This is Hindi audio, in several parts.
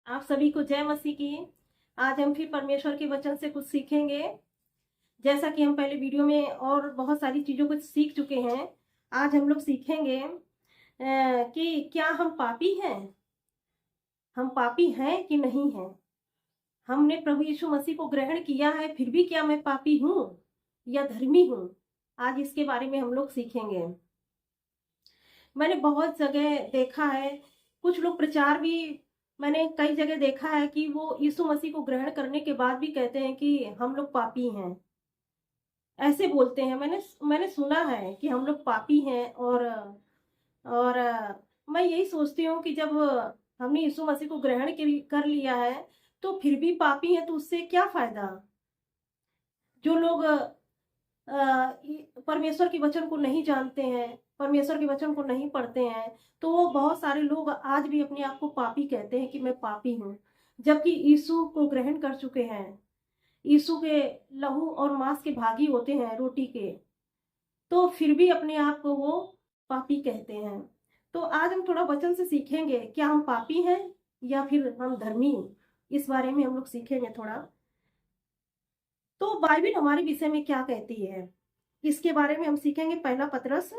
आप सभी को जय मसीह की। आज हम फिर परमेश्वर के वचन से कुछ सीखेंगे। जैसा कि हम पहले वीडियो में और बहुत सारी चीज़ों को सीख चुके हैं, आज हम लोग सीखेंगे कि क्या हम पापी हैं। हम पापी हैं कि नहीं हैं। हमने प्रभु यीशु मसीह को ग्रहण किया है, फिर भी क्या मैं पापी हूँ या धर्मी हूँ। आज इसके बारे में हम लोग सीखेंगे। मैंने बहुत जगह देखा है, कुछ लोग प्रचार भी मैंने कई जगह देखा है कि वो यीशु मसीह को ग्रहण करने के बाद भी कहते हैं कि हम लोग पापी हैं। ऐसे बोलते हैं। मैंने सुना है कि हम लोग पापी हैं। और मैं यही सोचती हूँ कि जब हमने यीशु मसीह को ग्रहण कर लिया है तो फिर भी पापी हैं, तो उससे क्या फायदा। जो लोग परमेश्वर के वचन को नहीं जानते हैं, परमेश्वर के वचन को नहीं पढ़ते हैं, तो वो बहुत सारे लोग आज भी अपने आप को पापी कहते हैं कि मैं पापी हूँ, जबकि यीशु को ग्रहण कर चुके हैं। यीशु के लहू और मांस के भागी होते हैं, रोटी के, तो फिर भी अपने आप को वो पापी कहते हैं। तो आज हम थोड़ा वचन से सीखेंगे, क्या हम पापी हैं या फिर हम धर्मी। इस बारे में हम लोग सीखेंगे थोड़ा। तो बाइबिल हमारे विषय में क्या कहती है, इसके बारे में हम सीखेंगे। पहला पतरस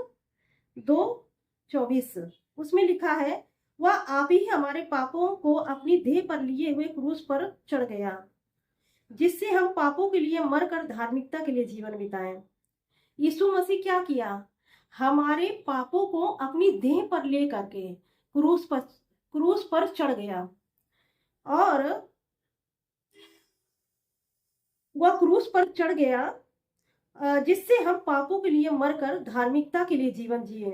2:24, उसमें लिखा है, वह आप ही हमारे पापों को अपनी देह पर लिए हुए क्रूस पर चढ़ गया, जिससे हम पापों के लिए मरकर धार्मिकता के लिए जीवन बिताएं। यीशु मसीह क्या किया, हमारे पापों को अपनी देह पर ले करके क्रूस पर चढ़ गया, और वह क्रूस पर चढ़ गया जिससे हम पापों के लिए मरकर धार्मिकता के लिए जीवन जिए।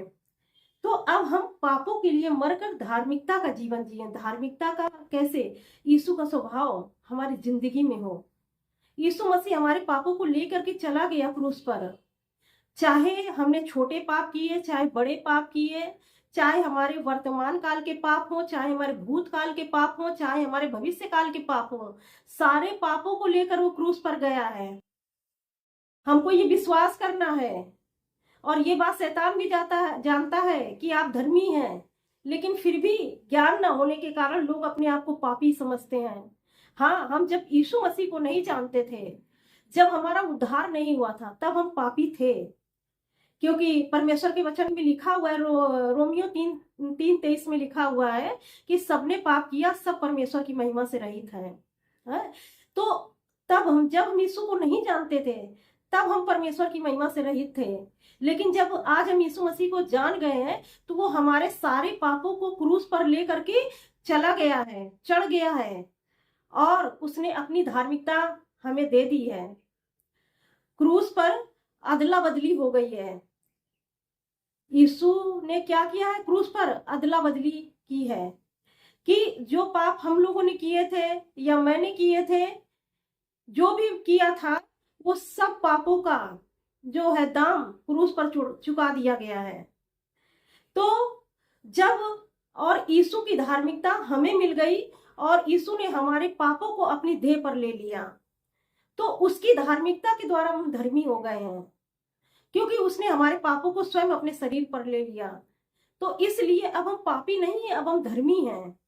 तो अब हम पापों के लिए मरकर धार्मिकता का जीवन जिए। धार्मिकता का कैसे, यीशु का स्वभाव हमारी जिंदगी में हो। यीशु मसीह हमारे पापों को लेकर के चला गया क्रूस पर। चाहे हमने छोटे पाप किए, चाहे बड़े पाप किए, चाहे हमारे वर्तमान काल के पाप हो, चाहे हमारे भूतकाल के पाप हो, चाहे हमारे भविष्य काल के पाप हो, सारे पापों को लेकर वो क्रूस पर गया है। हमको ये विश्वास करना है। और ये बात शैतान भी जानता है कि आप धर्मी हैं, लेकिन फिर भी ज्ञान न होने के कारण लोग अपने आप को पापी समझते हैं। हाँ, हम जब यीशु मसीह को नहीं जानते थे, जब हमारा उद्धार नहीं हुआ था, तब हम पापी थे। क्योंकि परमेश्वर के वचन में लिखा हुआ है, रोमियो 3:23 में लिखा हुआ है कि सबने पाप किया, सब परमेश्वर की महिमा से रहित है? तो जब हम यीशु को नहीं जानते थे, तब हम परमेश्वर की महिमा से रहित थे। लेकिन जब आज हम यीशु मसीह को जान गए हैं, तो वो हमारे सारे पापों को क्रूस पर ले करके चला गया है, चढ़ गया है, और उसने अपनी धार्मिकता हमें दे दी है। क्रूस पर अदला बदली हो गई है। यीशु ने क्या किया है, क्रूस पर अदला बदली की है कि जो पाप हम लोगों ने किए थे या मैंने किए थे, जो भी किया था, वो सब पापों का जो है दाम क्रूस पर चुका दिया गया है। तो जब और यीशु की धार्मिकता हमें मिल गई और यीशु ने हमारे पापों को अपनी देह पर ले लिया, तो उसकी धार्मिकता के द्वारा हम धर्मी हो गए हैं, क्योंकि उसने हमारे पापों को स्वयं अपने शरीर पर ले लिया। तो इसलिए अब हम पापी नहीं है, अब हम धर्मी हैं।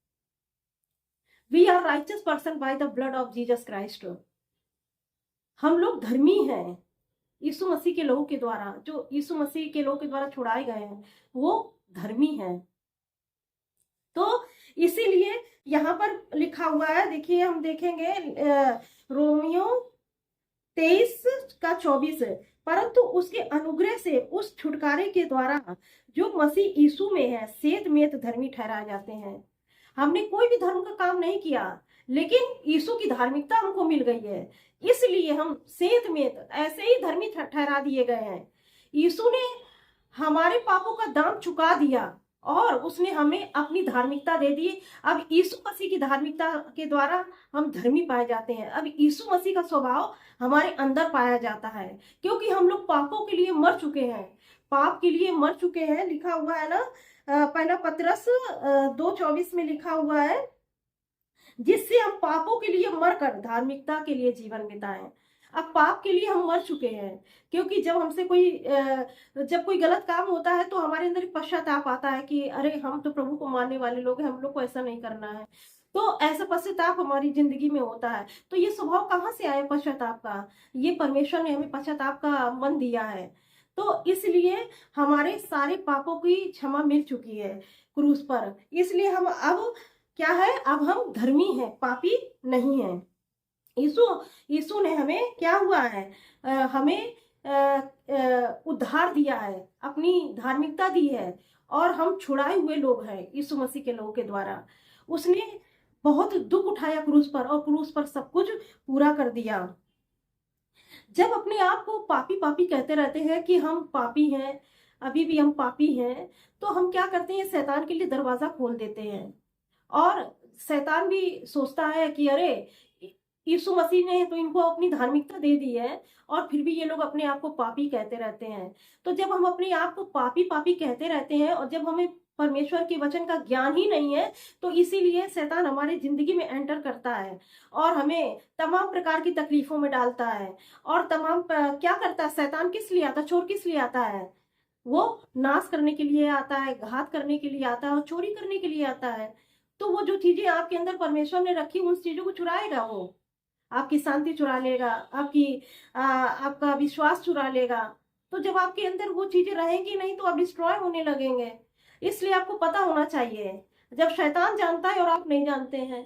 We are righteous person by the blood of Jesus Christ. हम लोग धर्मी हैं यीशु मसीह के लहू के द्वारा। जो यीशु मसीह के लहू के द्वारा छुड़ाए गए हैं, वो धर्मी हैं। तो इसीलिए यहाँ पर लिखा हुआ है, देखिए हम देखेंगे रोमियो 23:24, परंतु उसके अनुग्रह से उस छुटकारे के द्वारा जो मसीह यीशु में है, सेध मेत धर्मी ठहराए जाते हैं। हमने कोई भी धर्म का काम नहीं किया, लेकिन यीशु की धार्मिकता हमको मिल गई है, इसलिए हम सेध मेत ऐसे ही धर्मी ठहरा दिए गए हैं। यीशु ने हमारे पापों का दाम चुका दिया और उसने हमें अपनी धार्मिकता दे दी। अब यीशु मसीह की धार्मिकता के द्वारा हम धर्मी पाए जाते हैं। अब यीशु मसीह का स्वभाव हमारे अंदर पाया जाता है, क्योंकि हम लोग पापों के लिए मर चुके हैं, पाप के लिए मर चुके हैं। लिखा हुआ है ना, पहला पतरस 2:24 में लिखा हुआ है, जिससे हम पापों के लिए मरकर धार्मिकता के लिए जीवन बिताएं। अब पाप के लिए हम मर चुके हैं, क्योंकि जब हमसे जब कोई गलत काम होता है, तो हमारे अंदर पश्चाताप आता है कि अरे हम तो प्रभु को मानने वाले लोग हैं, हम लोग को ऐसा नहीं करना है। तो ऐसा पश्चाताप हमारी जिंदगी में होता है। तो ये स्वभाव कहाँ से आया पश्चाताप का? ये परमेश्वर ने हमें पश्चाताप का मन दिया है। तो इसलिए हमारे सारे पापों की क्षमा मिल चुकी है क्रूस पर। इसलिए हम अब क्या है, अब हम धर्मी हैं, पापी नहीं हैं। यीशु यीशु ने हमें क्या हुआ है, हमें उद्धार दिया है, अपनी धार्मिकता दी है, और हम छुड़ाए हुए लोग हैं यीशु मसीह के लोगों के द्वारा। उसने बहुत दुख उठाया क्रूस पर, और क्रूस पर सब कुछ पूरा कर दिया। जब अपने आप को पापी पापी कहते रहते हैं कि हम पापी हैं, अभी भी हम पापी हैं, तो हम क्या करते हैं, शैतान के लिए दरवाजा खोल देते हैं। और शैतान भी सोचता है कि अरे, यीशु मसीह ने तो इनको अपनी धार्मिकता दे दी है, और फिर भी ये लोग अपने आप को पापी कहते रहते हैं। तो जब हम अपने आप को पापी पापी कहते रहते हैं, और जब हमें परमेश्वर के वचन का ज्ञान ही नहीं है, तो इसीलिए शैतान हमारी जिंदगी में एंटर करता है और हमें तमाम प्रकार की तकलीफों में डालता है। और क्या करता है शैतान, किस लिए आता है, चोर किस लिए आता है? वो नाश करने के लिए आता है, घात करने के लिए आता है, और चोरी करने के लिए आता है। तो वो जो चीजें आपके अंदर परमेश्वर ने रखी, उन चीजों को चुराएगा वो। आपकी शांति चुरा लेगा, आपका विश्वास चुरा लेगा। तो जब आपके अंदर वो चीजें रहेंगी नहीं, तो आप डिस्ट्रॉय होने लगेंगे। इसलिए आपको पता होना चाहिए, जब शैतान जानता है और आप नहीं जानते हैं,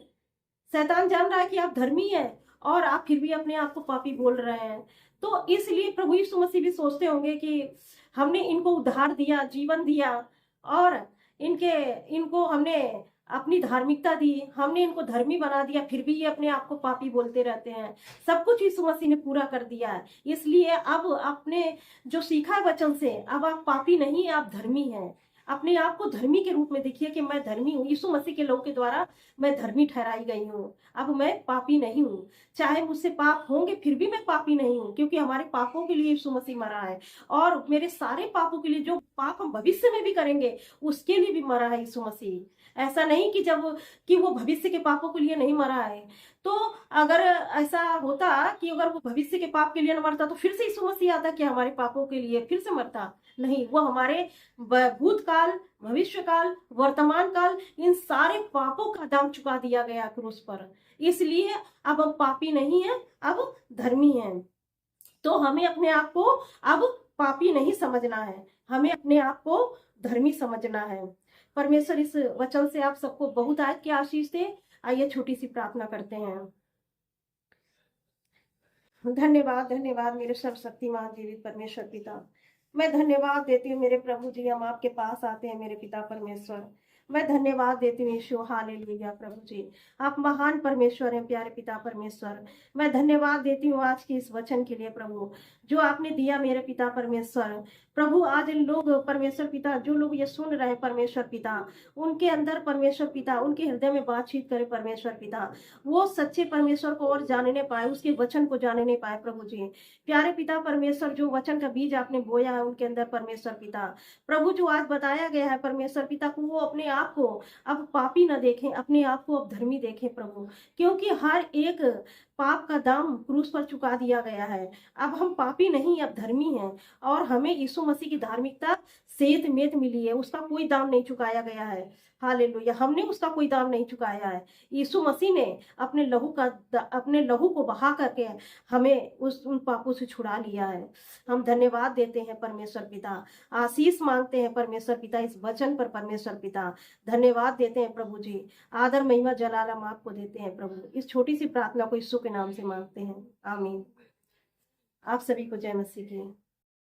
शैतान जान रहा है कि आप धर्मी हैं, और आप फिर भी अपने आप को पापी बोल रहे हैं। तो इसलिए प्रभु यीशु मसीह भी सोचते होंगे कि हमने इनको उद्धार दिया, जीवन दिया, और इनके इनको हमने अपनी धार्मिकता दी, हमने इनको धर्मी बना दिया, फिर भी ये अपने आप को पापी बोलते रहते हैं। सब कुछ यीशु मसीह ने पूरा कर दिया है। इसलिए अब आपने जो सीखा है वचन से, अब आप पापी नहीं, आप धर्मी हैं। अपने आप को धर्मी के रूप में देखिए कि मैं धर्मी हूँ, यीशु मसीह के लोगों के द्वारा मैं धर्मी ठहराई गई हूँ। अब मैं पापी नहीं हूँ। चाहे मुझसे पाप होंगे, फिर भी मैं पापी नहीं हूँ, क्योंकि हमारे पापों के लिए यीशु मसीह मरा है। और मेरे सारे पापों के लिए, जो पाप हम भविष्य में भी करेंगे, उसके लिए भी मरा है यीशु मसीह। ऐसा नहीं कि वो भविष्य के पापों के लिए नहीं मरा है। तो अगर ऐसा होता कि अगर वो भविष्य के पाप के लिए न मरता, तो फिर से यीशु मसीह आता कि हमारे पापों के लिए फिर से मरता? नहीं, वो हमारे भूतकाल, भविष्य काल, वर्तमान काल, इन सारे पापों का दाम चुका दिया गया क्रूस पर। इसलिए अब हम पापी नहीं हैं, अब धर्मी हैं। तो हमें अपने आप को अब पापी नहीं समझना है, हमें अपने आप को धर्मी समझना है। परमेश्वर इस वचन से आप सबको बहुत आयत की आशीष दे। आइए छोटी सी प्रार्थना करते हैं। धन्यवाद, धन्यवाद मेरे सर्वशक्तिमान जीवित परमेश्वर पिता। मैं धन्यवाद देती हूँ मेरे प्रभु जी, हम आपके पास आते हैं मेरे पिता परमेश्वर। मैं धन्यवाद देती हूँ यीशु, हालेलुया प्रभु जी। आप महान परमेश्वर हैं प्यारे पिता परमेश्वर। मैं धन्यवाद देती हूँ आज के इस वचन के लिए प्रभु, जो आपने दिया मेरे पिता परमेश्वर। प्रभु आज लोग परमेश्वर पिता, जो लोग ये सुन रहे हैं परमेश्वर पिता, उनके अंदर परमेश्वर पिता, उनके हृदय में बातचीत करे परमेश्वर पिता। वो सच्चे परमेश्वर को और जानने पाए, उसके वचन को जानने पाए प्रभु जी। प्यारे पिता परमेश्वर, जो वचन का बीज आपने बोया है उनके अंदर परमेश्वर पिता, प्रभु जो आज बताया गया है परमेश्वर पिता को, वो अपने आप को अब पापी न देखें, अपने आप को अब धर्मी देखें प्रभु। क्योंकि हर एक पाप का दाम क्रूस पर चुका दिया गया है। अब हम पापी नहीं, अब धर्मी हैं, और हमें यीशु मसीह की धार्मिकता सेत मेत मिली है, उसका कोई दाम नहीं चुकाया गया है। हालेलुया, हमने उसका कोई दाम नहीं चुकाया है। यीशु मसीह ने अपने लहू को बहा करके हमें उन पापों से छुड़ा लिया है। हम धन्यवाद देते हैं परमेश्वर पिता, आशीष मांगते हैं परमेश्वर पिता इस वचन पर परमेश्वर पिता। धन्यवाद देते हैं प्रभु जी, आदर महिमा जलाल हम आपको देते हैं प्रभु। इस छोटी सी प्रार्थना को यीशु के नाम से मांगते हैं, आमीन। आप सभी को जय मसीह की।